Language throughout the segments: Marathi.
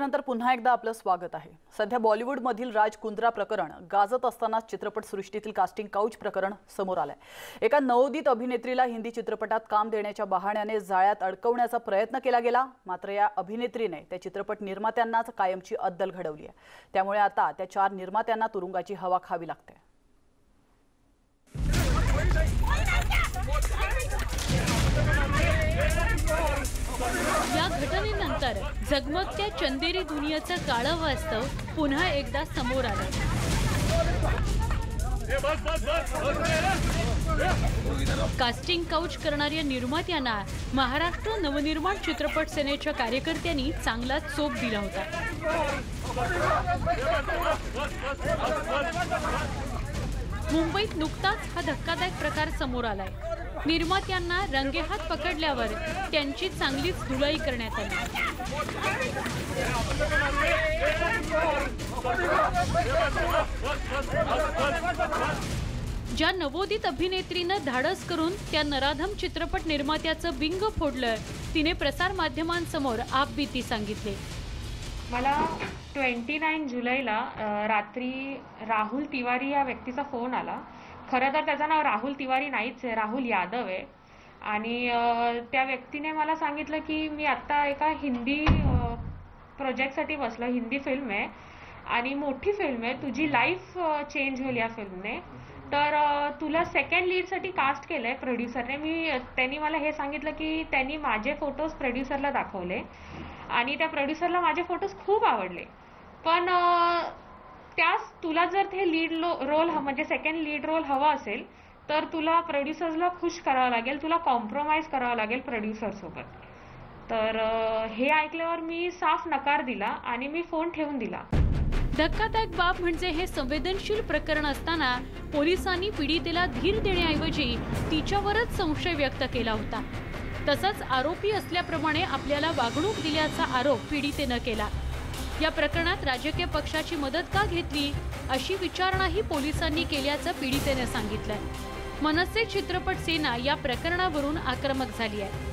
नंतर पुन्हा एकदा आपलं स्वागत आहे। सध्या बॉलिवूडमधील राज कुंद्रा प्रकरण गाजत असताना चित्रपटसृष्टीतील कास्टिंग काउच प्रकरण समोर आलंय। एका नवोदित अभिनेत्रीला हिंदी चित्रपटात काम देण्याच्या बहाण्याने जाळ्यात अडकवण्याचा प्रयत्न केला गेला, मात्र या अभिनेत्रीने त्या चित्रपट निर्मात्यांनाच कायमची अद्दल घडवली आहे। त्यामुळे आता त्या 4 निर्मात्यांना तुरुंगाची हवा खावी लागते। या घटनेनंतर जगमगत्या चंदेरी दुनियेचं काळं वास्तव पुन्हा एकदा समोर आलं। कास्टिंग काउच करणाऱ्या निर्मात्यांना महाराष्ट्र नवनिर्माण चित्रपट सेनेच्या कार्यकर्त्यांनी चांगलाच चोप दिला होता। मुंबईत नुकताच हा धक्कादायक प्रकार समोर आलाय। निर्मात्यांना रंगेहात पकडल्यावर त्यांची चांगलीच धुलाई करण्यात आली। ज्या नवोदित अभिनेत्रीनं धाडस करून त्या नराधम चित्रपट निर्मात्याचं बिंग फोडलं, तिने प्रसार माध्यमांसमोर आपबीती सांगितले। मला 29 जुलैला रात्री राहुल तिवारी या व्यक्तीचा फोन आला। खरं तर त्याचं नाव राहुल तिवारी नाहीच आहे, राहुल यादव आहे। आणि त्या व्यक्तीने मला सांगितलं की मी आता एका हिंदी प्रोजेक्टसाठी बसलो, हिंदी फिल्म आहे आणि मोठी फिल्म आहे, तुझी लाईफ चेंज होईल या फिल्मने, तर तुला सेकंड लीडसाठी कास्ट केलंय प्रोड्युसरने। त्यांनी मला हे सांगितलं की त्यांनी माझे फोटोज प्रोड्युसरला दाखवले आणि त्या प्रोड्युसरला माझे फोटोज खूप आवडले, पण त्यास तुला जर ते लीड रोल म्हणजे सेकंड लीड रोल हवा असेल तर तुला प्रोड्युसर्सला खुश करावं लागेल, तुला कॉम्प्रोमाइज करावं लागेल प्रोड्युसर सोबत। तर हे ऐकल्यावर मी साफ नकार दिला आणि मी फोन ठेवून दिला। धक्कादायक बाब म्हणजे हे संवेदनशील प्रकरण असताना पोलिसांनी पीडितेला धीर देण्याऐवजी तिच्यावरच संशय व्यक्त केला होता। तसंच आरोपी असल्याप्रमाणे आपल्याला वागणूक दिल्याचा आरोप पीडितेनं केला। या प्रकरणात राजकीय पक्षाची मदत का घेतली अशी विचारणाही पोलिसांनी केल्याचं पीडितेने सांगितलंय। मनसे चित्रपट सेना या प्रकरणावरून आक्रमक झाली आहे।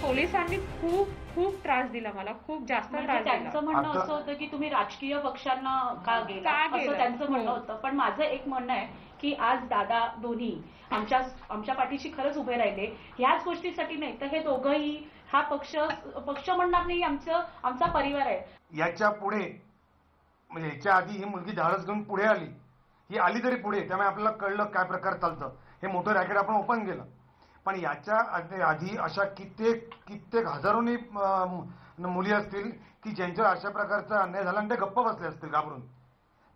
पोलिसांनी खूप त्रास दिला मला, खूप जास्त त्रास दिला। त्यांचं म्हणणं असं होतं की तुम्ही राजकीय पक्षांना का गेला असं त्यांचं म्हणणं होतं, पण माझं एक म्हणणं आहे की आज दादा दोन्ही आमच्या पाठीशी खरंच उभे राहिले। ह्याच गोष्टीसाठी नाही तर हे दोघंही हा पक्ष म्हणणार नाही, आमचा परिवार आहे। याच्या पुढे म्हणजे याच्या आधी ही मुलगी धाडस घेऊन पुढे आली, ही आली तरी पुढे, त्यामुळे आपल्याला कळलं काय प्रकार चालतं। हे मोठं रॅकेट आपण ओपन केलं, पण याच्या आधी अशा कित्येक हजारोनी मुली असतील की ज्यांच्यावर अशा प्रकारचा अन्याय झाला आणि ते गप्प बसले असतील घाबरून,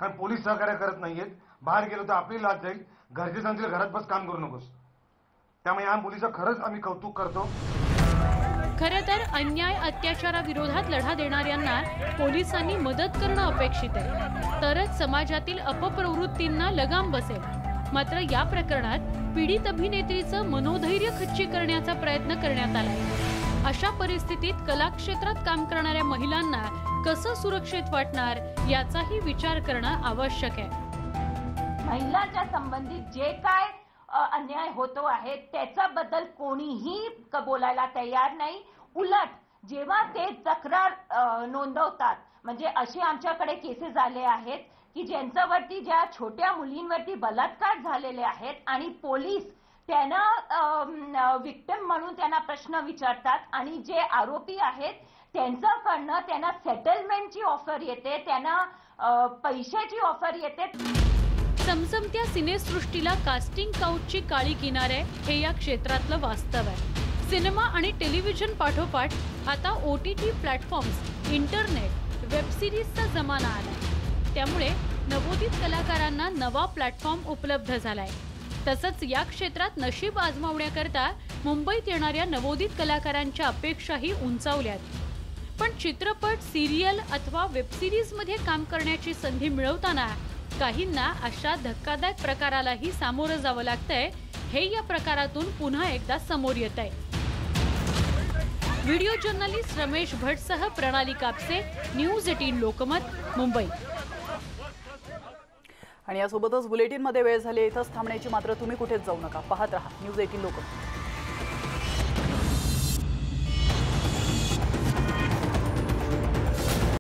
कारण पोलीस सहकार्य करत नाहीयेत। बाहेर गेलो तर आपली लाज जाईल, घरचे सांगतील घरात बस काम करू नकोस। त्यामुळे या मुलीचं खरंच आम्ही कौतुक करतो। खरं तर अन्याय अत्याचाराविरोधात लढा देणाऱ्यांना पोलिसांनी मदत करणं अपेक्षित आहे, तरच समाजातील अपप्रवृत्तींना लगाम बसेल। मात्र या प्रकरणात पीडित अभिनेत्रीचं मनोधैर्य खच्ची करण्याचा प्रयत्न करण्यात आलाय। अशा परिस्थितीत कला क्षेत्रात काम करणाऱ्या महिलांना कसं सुरक्षित वाटणार याचाही विचार करणं आवश्यक आहे। महिलांच्या संबंधित जे काय अन्याय होतो आहे त्याच्याबद्दल कोणीही बोलायला तयार नाही। उलट जेव्हा ते तक्रार नोंदवतात, म्हणजे असे आमच्याकडे केसेस आले आहेत की ज्यांच्यावरती ज्या छोट्या मुलींवरती बलात्कार झालेले आहेत आणि पोलीस त्यांना विक्टिम म्हणून त्यांना प्रश्न विचारतात आणि जे आरोपी आहेत त्यांच्याकडनं त्यांना सेटलमेंटची ऑफर येते, त्यांना पैशाची ऑफर येते। समसमत्या सिनेसृष्टीला कास्टिंग काउचची काळी किनार आहे, हे या क्षेत्रातलं वास्तव आहे। सिनेमा आणि टेलिव्हिजन पाठोपाठ आता OTT प्लॅटफॉर्म्स, इंटरनेट, वेब सिरीजचा जमाना आलाय। त्यामुळे नवोदित कलाकारांना नवा प्लॅटफॉर्म उपलब्ध झालाय। तसंच या क्षेत्रात नशीब आजमावण्याकरता मुंबईत येणाऱ्या नवोदित कलाकारांच्या अपेक्षाही उंचावल्यात। पण चित्रपट, सिरियल अथवा वेब सिरीजमध्ये काम करण्याची संधी मिळवताना काहींना अशा धक्कादायक प्रकारालाही सामोरं जावं लागतंय, हे या प्रकारातून पुन्हा एकदा समोर येतंय। व्हिडिओ जर्नलिस्ट रमेश भटसह प्रणाली कापसे, न्यूज 18 लोकमत, मुंबई। आणि यासोबतच बुलेटिनमध्ये वेळ झाली, इथंच थांबण्याची, मात्र तुम्ही कुठेच जाऊ नका, पाहत रहा न्यूज 18 लोकमत।